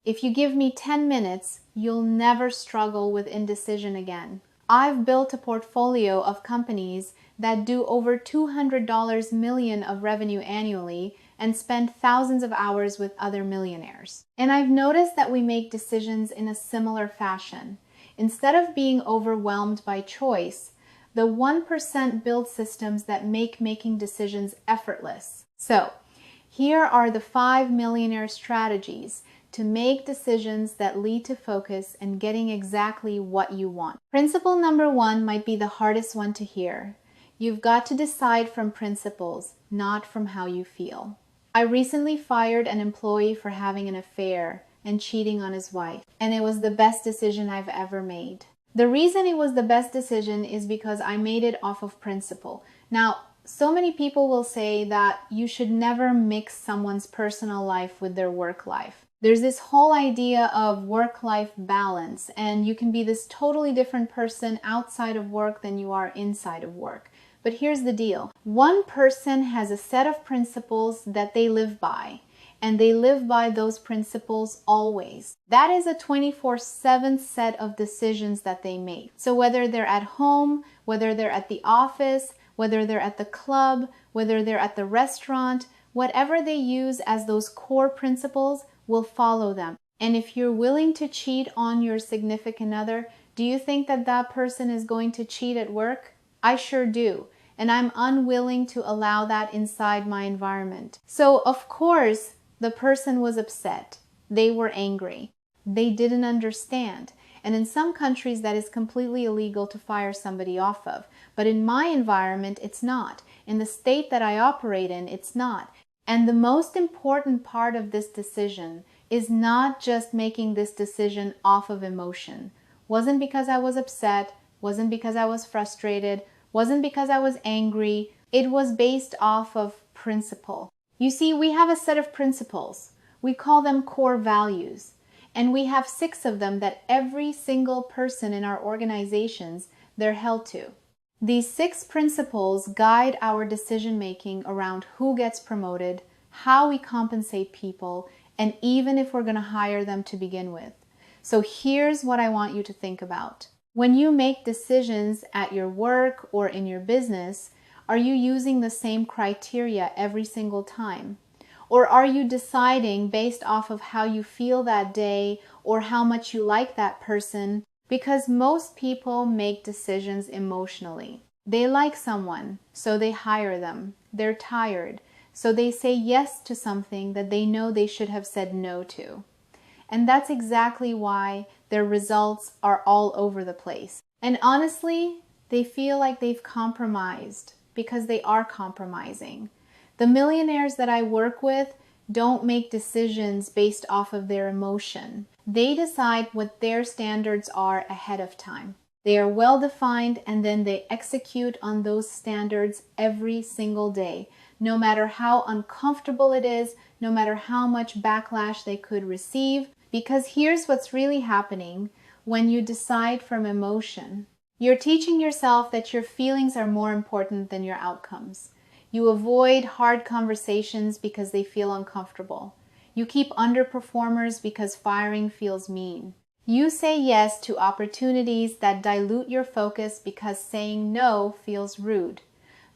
If you give me 10 minutes, you'll never struggle with indecision again. I've built a portfolio of companies that do over $200 million of revenue annually and spend thousands of hours with other millionaires. And I've noticed that we make decisions in a similar fashion. Instead of being overwhelmed by choice, the 1% build systems that make making decisions effortless. So, here are the 5 millionaire strategies to make decisions that lead to focus and getting exactly what you want. Principle number 1 might be the hardest one to hear. You've got to decide from principles, not from how you feel. I recently fired an employee for having an affair and cheating on his wife, and it was the best decision I've ever made. The reason it was the best decision is because I made it off of principle. Now, so many people will say that you should never mix someone's personal life with their work life. There's this whole idea of work-life balance, and you can be this totally different person outside of work than you are inside of work. But here's the deal. One person has a set of principles that they live by, and they live by those principles always. That is a 24/7 set of decisions that they make. So whether they're at home, whether they're at the office, whether they're at the club, whether they're at the restaurant, whatever they use as those core principles will follow them. And if you're willing to cheat on your significant other, do you think that that person is going to cheat at work? I sure do. And I'm unwilling to allow that inside my environment. So of course, the person was upset. They were angry. They didn't understand. And in some countries, that is completely illegal to fire somebody off of. But in my environment, it's not. In the state that I operate in, it's not. And the most important part of this decision is not just making this decision off of emotion. Wasn't because I was upset, wasn't because I was frustrated, wasn't because I was angry. It was based off of principle. You see, we have a set of principles. We call them core values. And we have 6 of them that every single person in our organizations, they're held to. These 6 principles guide our decision making around who gets promoted, how we compensate people, and even if we're going to hire them to begin with. So here's what I want you to think about. When you make decisions at your work or in your business, are you using the same criteria every single time? Or are you deciding based off of how you feel that day or how much you like that person? Because most people make decisions emotionally. They like someone, so they hire them. They're tired, so they say yes to something that they know they should have said no to. And that's exactly why their results are all over the place. And honestly, they feel like they've compromised because they are compromising. The millionaires that I work with don't make decisions based off of their emotion. They decide what their standards are ahead of time. They are well defined, and then they execute on those standards every single day, no matter how uncomfortable it is, no matter how much backlash they could receive. Because here's what's really happening when you decide from emotion. You're teaching yourself that your feelings are more important than your outcomes. You avoid hard conversations because they feel uncomfortable. You keep underperformers because firing feels mean. You say yes to opportunities that dilute your focus because saying no feels rude.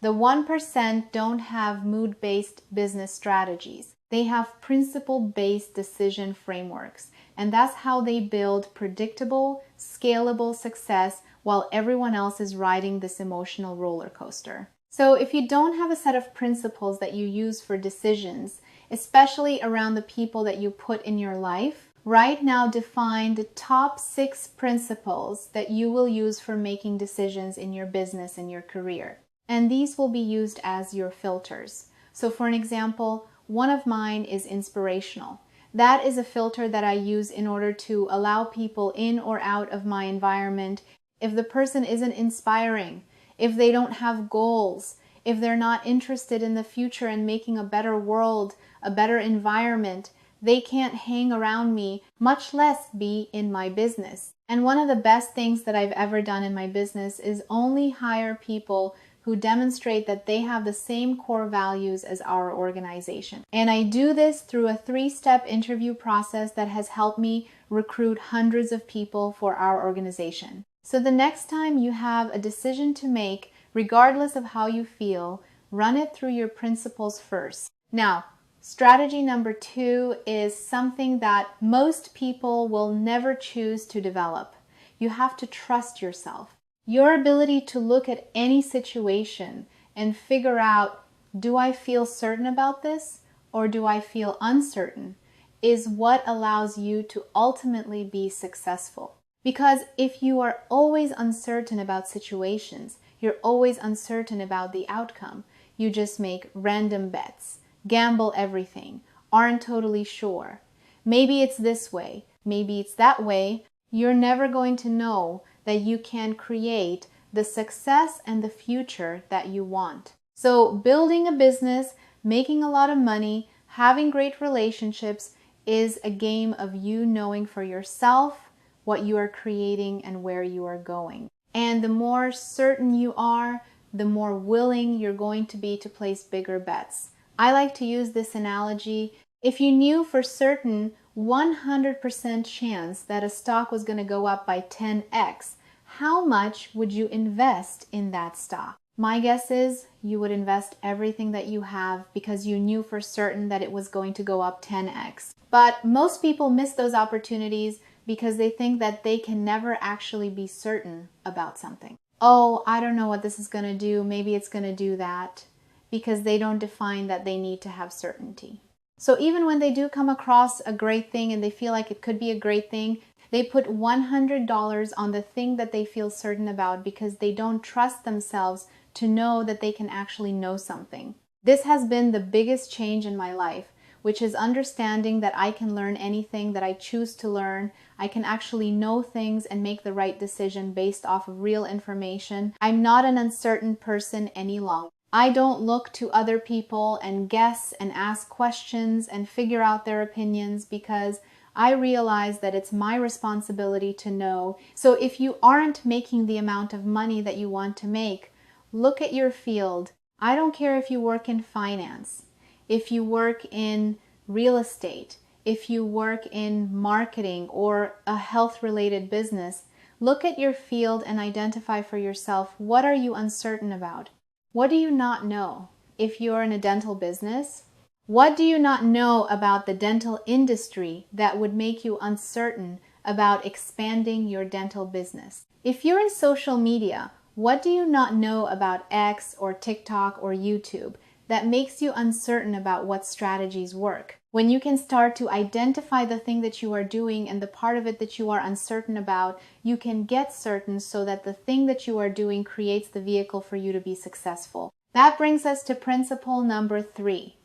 The 1% don't have mood-based business strategies. They have principle-based decision frameworks, and that's how they build predictable, scalable success while everyone else is riding this emotional roller coaster. So if you don't have a set of principles that you use for decisions, especially around the people that you put in your life, right now define the top 6 principles that you will use for making decisions in your business and your career. And these will be used as your filters. So for an example, one of mine is inspirational. That is a filter that I use in order to allow people in or out of my environment if the person isn't inspiring, if they don't have goals, if they're not interested in the future and making a better world, a better environment. They can't hang around me, much less be in my business. And one of the best things that I've ever done in my business is only hire people who demonstrate that they have the same core values as our organization. And I do this through a 3-step interview process that has helped me recruit hundreds of people for our organization. So the next time you have a decision to make, regardless of how you feel, run it through your principles first. Now, strategy number 2 is something that most people will never choose to develop. You have to trust yourself. Your ability to look at any situation and figure out, do I feel certain about this or do I feel uncertain, is what allows you to ultimately be successful. Because if you are always uncertain about situations, you're always uncertain about the outcome, you just make random bets, gamble everything, aren't totally sure. Maybe it's this way, maybe it's that way. You're never going to know that you can create the success and the future that you want. So building a business, making a lot of money, having great relationships is a game of you knowing for yourself what you are creating and where you are going. And the more certain you are, the more willing you're going to be to place bigger bets. I like to use this analogy. If you knew for certain 100% chance that a stock was going to go up by 10x, how much would you invest in that stock? My guess is you would invest everything that you have because you knew for certain that it was going to go up 10x. But most people miss those opportunities because they think that they can never actually be certain about something. Oh, I don't know what this is going to do. Maybe it's going to do that, because they don't define that they need to have certainty. So even when they do come across a great thing and they feel like it could be a great thing, they put $100 on the thing that they feel certain about because they don't trust themselves to know that they can actually know something. This has been the biggest change in my life, which is understanding that I can learn anything that I choose to learn. I can actually know things and make the right decision based off of real information. I'm not an uncertain person any longer. I don't look to other people and guess and ask questions and figure out their opinions, because I realize that it's my responsibility to know. So if you aren't making the amount of money that you want to make, look at your field. I don't care if you work in finance, if you work in real estate, if you work in marketing or a health-related business. Look at your field and identify for yourself, what are you uncertain about? What do you not know? If you're in a dental business, what do you not know about the dental industry that would make you uncertain about expanding your dental business? If you're in social media, what do you not know about X or TikTok or YouTube that makes you uncertain about what strategies work? When you can start to identify the thing that you are doing and the part of it that you are uncertain about, you can get certain so that the thing that you are doing creates the vehicle for you to be successful. That brings us to principle number 3.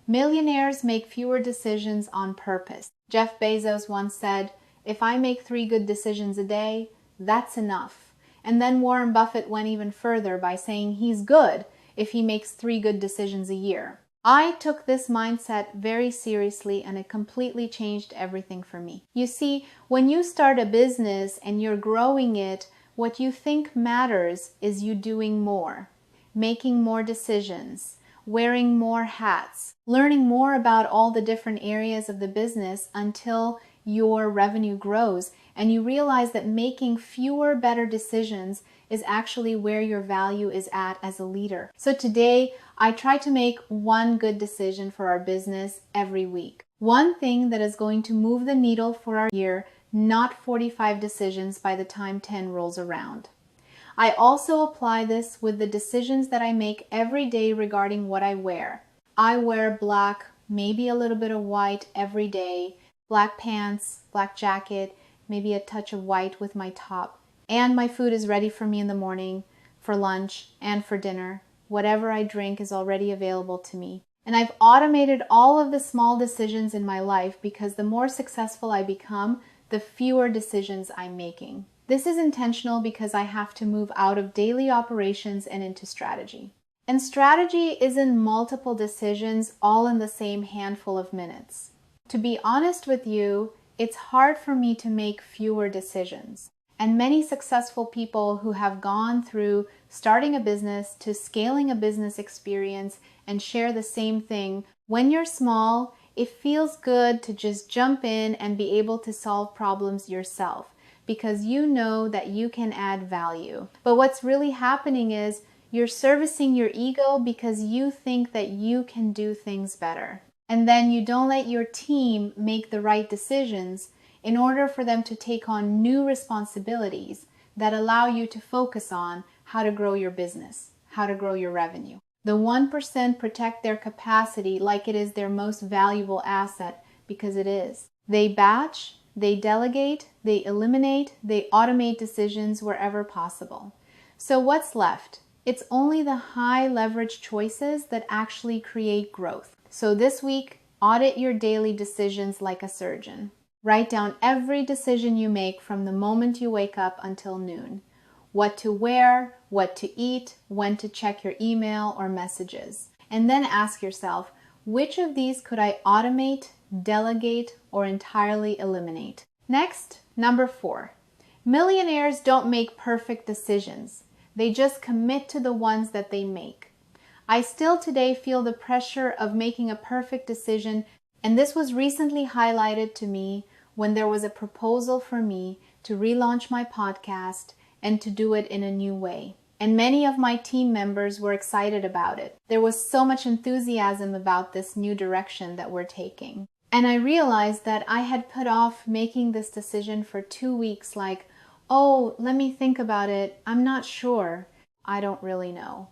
Millionaires make fewer decisions on purpose. Jeff Bezos once said, "If I make 3 good decisions a day, that's enough." And then Warren Buffett went even further by saying he's good if he makes 3 good decisions a year. I took this mindset very seriously, and it completely changed everything for me. You see, when you start a business and you're growing it, what you think matters is you doing more, making more decisions, wearing more hats, learning more about all the different areas of the business until your revenue grows and you realize that making fewer better decisions is actually where your value is at as a leader. So today, I try to make 1 good decision for our business every week. 1 thing that is going to move the needle for our year, not 45 decisions by the time 10 rolls around. I also apply this with the decisions that I make every day regarding what I wear. I wear black, maybe a little bit of white every day, black pants, black jacket, maybe a touch of white with my top. And my food is ready for me in the morning, for lunch, and for dinner. Whatever I drink is already available to me. And I've automated all of the small decisions in my life because the more successful I become, the fewer decisions I'm making. This is intentional because I have to move out of daily operations and into strategy. And strategy isn't multiple decisions all in the same handful of minutes. To be honest with you, it's hard for me to make fewer decisions. And many successful people who have gone through starting a business to scaling a business experience and share the same thing. When you're small, it feels good to just jump in and be able to solve problems yourself because you know that you can add value. But what's really happening is you're servicing your ego because you think that you can do things better. And then you don't let your team make the right decisions in order for them to take on new responsibilities that allow you to focus on how to grow your business, how to grow your revenue. The 1% protect their capacity like it is their most valuable asset because it is. They batch, they delegate, they eliminate, they automate decisions wherever possible. So what's left? It's only the high leverage choices that actually create growth. So this week, audit your daily decisions like a surgeon. Write down every decision you make from the moment you wake up until noon. What to wear, what to eat, when to check your email or messages. And then ask yourself, which of these could I automate, delegate, or entirely eliminate? Next, number 4. Millionaires don't make perfect decisions. They just commit to the ones that they make. I still today feel the pressure of making a perfect decision, and this was recently highlighted to me when there was a proposal for me to relaunch my podcast and to do it in a new way. And many of my team members were excited about it. There was so much enthusiasm about this new direction that we're taking. And I realized that I had put off making this decision for 2 weeks, like, oh, let me think about it. I'm not sure. I don't really know.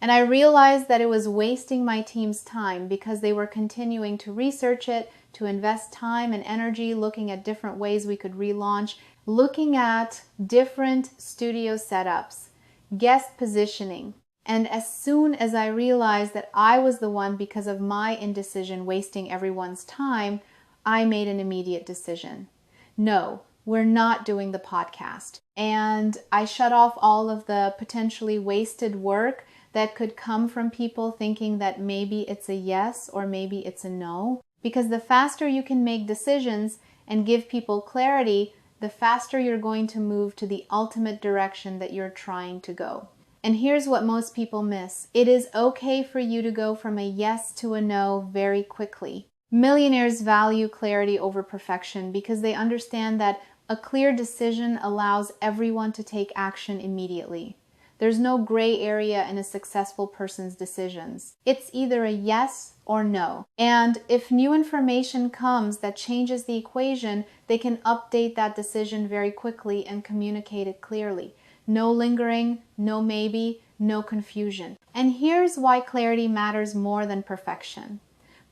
And I realized that it was wasting my team's time because they were continuing to research it, to invest time and energy looking at different ways we could relaunch, looking at different studio setups, guest positioning. And as soon as I realized that I was the one, because of my indecision, wasting everyone's time, I made an immediate decision. No, we're not doing the podcast. And I shut off all of the potentially wasted work that could come from people thinking that maybe it's a yes or maybe it's a no. Because the faster you can make decisions and give people clarity, the faster you're going to move to the ultimate direction that you're trying to go. And here's what most people miss. It is okay for you to go from a yes to a no very quickly. Millionaires value clarity over perfection because they understand that a clear decision allows everyone to take action immediately. There's no gray area in a successful person's decisions. It's either a yes or no. And if new information comes that changes the equation, they can update that decision very quickly and communicate it clearly. No lingering, no maybe, no confusion. And here's why clarity matters more than perfection.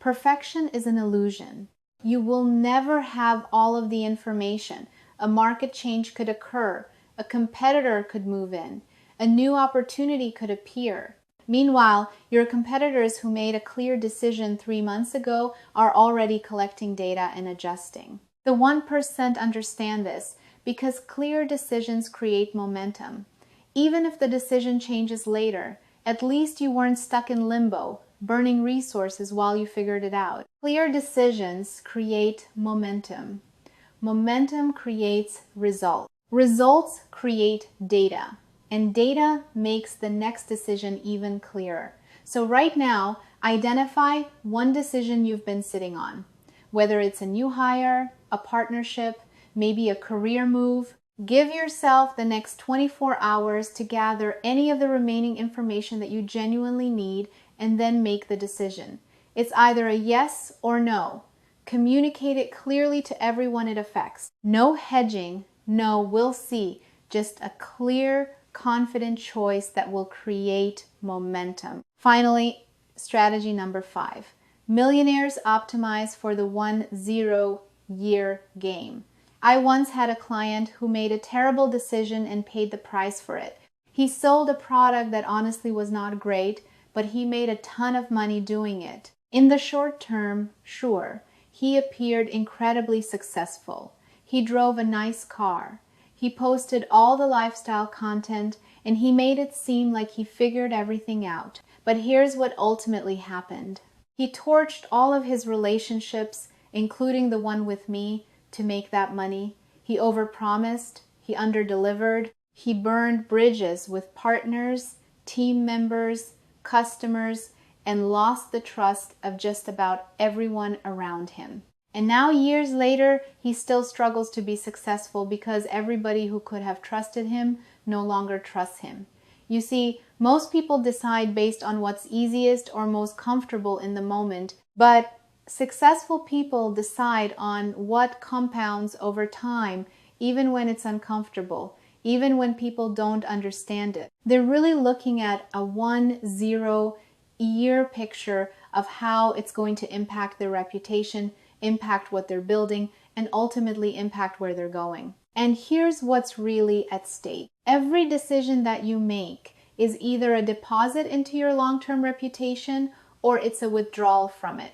Perfection is an illusion. You will never have all of the information. A market change could occur. A competitor could move in. A new opportunity could appear. Meanwhile, your competitors who made a clear decision 3 months ago are already collecting data and adjusting. The 1% understand this because clear decisions create momentum. Even if the decision changes later, at least you weren't stuck in limbo, burning resources while you figured it out. Clear decisions create momentum. Momentum creates results. Results create data. And data makes the next decision even clearer. So right now, identify one decision you've been sitting on. Whether it's a new hire, a partnership, maybe a career move. Give yourself the next 24 hours to gather any of the remaining information that you genuinely need and then make the decision. It's either a yes or no. Communicate it clearly to everyone it affects. No hedging, no we'll see. Just a clear, confident choice that will create momentum. Finally, strategy number 5. Millionaires optimize for the 1-0-year game. I once had a client who made a terrible decision and paid the price for it. He sold a product that honestly was not great, but he made a ton of money doing it. In the short term, sure, he appeared incredibly successful. He drove a nice car. He posted all the lifestyle content and he made it seem like he figured everything out. But here's what ultimately happened. He torched all of his relationships, including the one with me, to make that money. He overpromised, he underdelivered, he burned bridges with partners, team members, customers, and lost the trust of just about everyone around him. And now, years later, he still struggles to be successful because everybody who could have trusted him no longer trusts him. You see, most people decide based on what's easiest or most comfortable in the moment, but successful people decide on what compounds over time, even when it's uncomfortable, even when people don't understand it. They're really looking at a 1-0-year picture of how it's going to impact their reputation, impact what they're building, and ultimately impact where they're going. And here's what's really at stake. Every decision that you make is either a deposit into your long-term reputation or it's a withdrawal from it.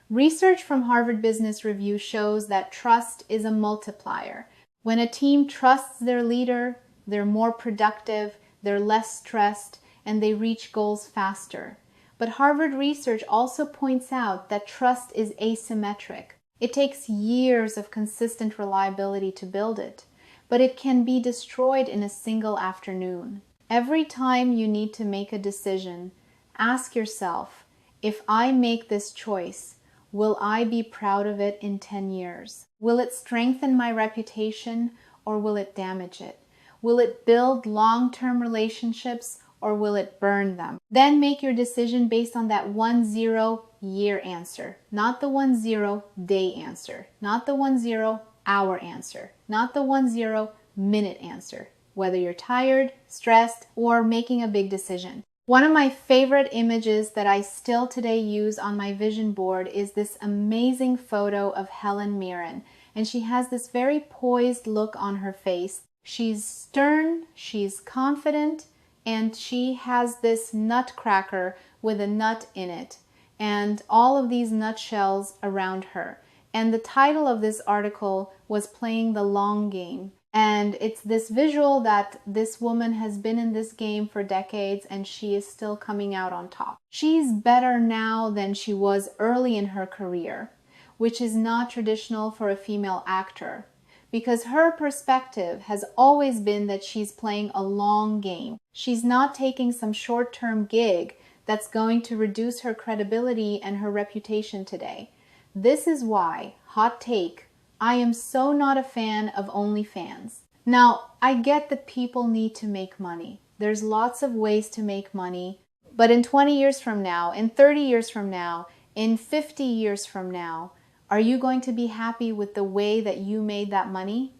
Research from Harvard Business Review shows that trust is a multiplier. When a team trusts their leader, they're more productive, they're less stressed, and they reach goals faster. But Harvard research also points out that trust is asymmetric. It takes years of consistent reliability to build it, but it can be destroyed in a single afternoon. Every time you need to make a decision, ask yourself, if I make this choice, will I be proud of it in 10 years? Will it strengthen my reputation or will it damage it? Will it build long-term relationships or will it burn them? Then make your decision based on that 1-0-year answer, not the 1-0-day answer, not the 1-0-hour answer, not the 1-0-minute answer, whether you're tired, stressed, or making a big decision. One of my favorite images that I still today use on my vision board is this amazing photo of Helen Mirren, and she has this very poised look on her face. She's stern, she's confident, and she has this nutcracker with a nut in it and all of these nutshells around her. And the title of this article was Playing the Long Game. And it's this visual that this woman has been in this game for decades and she is still coming out on top. She's better now than she was early in her career, which is not traditional for a female actor, because her perspective has always been that she's playing a long game. She's not taking some short-term gig that's going to reduce her credibility and her reputation today. This is why, hot take, I am so not a fan of OnlyFans. Now, I get that people need to make money. There's lots of ways to make money, but in 20 years from now, in 30 years from now, in 50 years from now, are you going to be happy with the way that you made that money?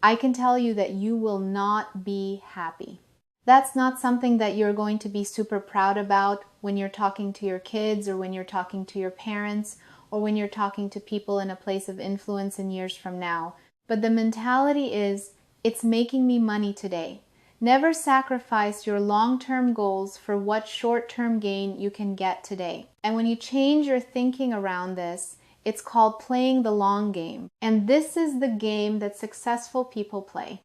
I can tell you that you will not be happy. That's not something that you're going to be super proud about when you're talking to your kids or when you're talking to your parents or when you're talking to people in a place of influence in years from now. But the mentality is, it's making me money today. Never sacrifice your long-term goals for what short-term gain you can get today. And when you change your thinking around this, it's called playing the long game. And this is the game that successful people play.